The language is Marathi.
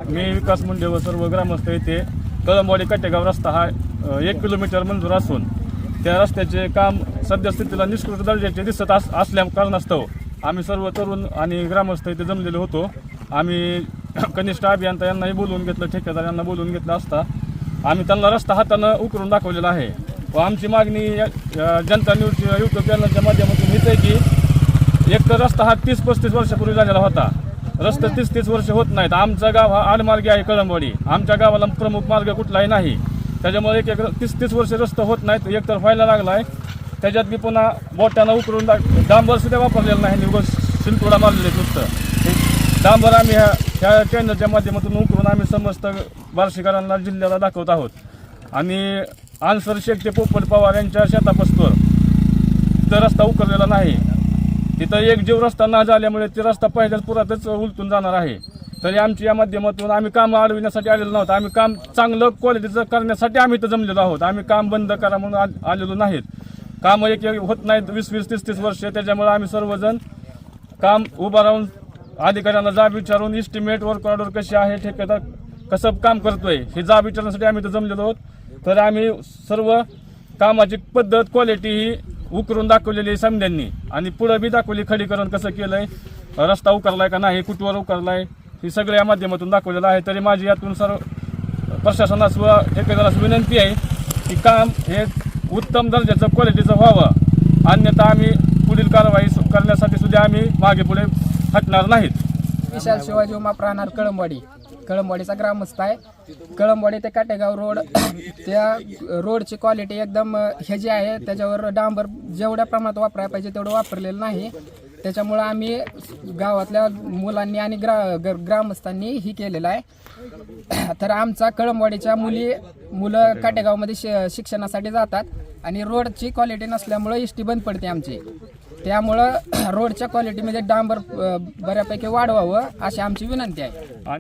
मी विकास मुंडे व सर्व ग्रामस्थ येथे कळंबवाडी कटेगाव रस्ता हा 1 किलोमीटर मंजूर असून त्या रस्त्याचे काम सद्यस्थितीला निष्कृत दर्जाचे दिसत असल्या कारणास्तव आम्ही सर्व तरुण आणि ग्रामस्थ इथे जमलेलो होतो। आम्ही कनिष्ठ अभियंता यांनाही बोलवून घेतलं, ठेकेदार यांना बोलवून घेतलं असता आम्ही त्यांना रस्ता हातानं उकरून दाखवलेला आहे व आमची मागणी जनता न्यूज यूट्यूब चॅनलच्या माध्यमातून हीच आहे की एक तर रस्ता हा 30-35 वर्षापूर्वी झालेला होता, रस्ते 30-30 वर्ष होत नाहीत। आमचा गाव हा आडमार्गी आहे कळंबवाडी, आमच्या गावाला प्रमुख मार्ग कुठलाही नाही, त्याच्यामुळे एक 30-30 वर्ष रस्ते होत नाहीत, एकतर व्हायला लागला आहे। त्याच्यात मी पुन्हा बोटानं उकरून डांबर सुद्धा वापरलेलं नाही, निघून शिंतोडा मारलेले नुसतं डांबर आम्ही ह्या चॅनलच्या माध्यमातून उकरून आम्ही समस्त बार्शीकरांना जिल्ह्याला दाखवत आहोत। आणि आन्सर शेख ते पोपट पवार यांच्या शेतापासून तर रस्ता उकरलेला नाही, तिथं एक जीव रस्ता न झाल्यामुळे ते रस्ता पहिल्याच पुरातच उलटून जाणार आहे। तरी आमची या माध्यमातून आम्ही काम अडविण्यासाठी आलेलो नव्हतं, आम्ही काम चांगलं क्वालिटीचं करण्यासाठी आम्ही इथं जमलेलो आहोत। आम्ही काम बंद करा म्हणून आलेलो नाहीत, काम एक होत नाहीत 20-20, 30-30 वर्ष, त्याच्यामुळे आम्ही सर्वजण काम उभं राहून अधिकाऱ्यांना जाब विचारून इस्टिमेट वर्क ऑर्डर कशी आहे, ठेकेदार कसं काम करतोय हे जाब विचारण्यासाठी आम्ही इथं जमलेलो आहोत। तर आम्ही सर्व कामाची पद्धत क्वालिटी ही उकरून दाखवलेली आहे समध्यांनी आणि पुढं बी दाखवली खडीकरण कसं केलंय, रस्ता उकरलाय का नाही, कुठवर उकरलाय ही सगळ्या माध्यमातून दाखवलेलं आहे। तरी माझी यातून सर्व प्रशासनास व ठेकेदारास विनंती आहे की काम हे उत्तम दर्जाचं क्वालिटीचं व्हावं, अन्यथा आम्ही पुढील कारवाई करण्यासाठी सुद्धा आम्ही मागे पुढे हटणार नाहीत। विशाल शिवाजी उमाप राहणार कळंबवाडीचा ग्रामस्थ आहे। कळंबवाडी ते काटेगाव रोड त्या रोडची क्वालिटी एकदम हे जे आहे त्याच्यावर डांबर जेवढ्या प्रमाणात वापरायला पाहिजे तेवढं वापरलेलं नाही, त्याच्यामुळं आम्ही गावातल्या मुलांनी आणि ग्रामस्थांनी ही केलेलं आहे। तर आमचा कळंबवाडीच्या मुलं काटेगावमध्ये शिक्षणासाठी जातात आणि रोडची क्वालिटी नसल्यामुळं एसटी बंद पडते आमची, त्यामुळं रोडच्या क्वालिटीमध्ये डांबर बऱ्यापैकी वाढवावं अशी आमची विनंती आहे।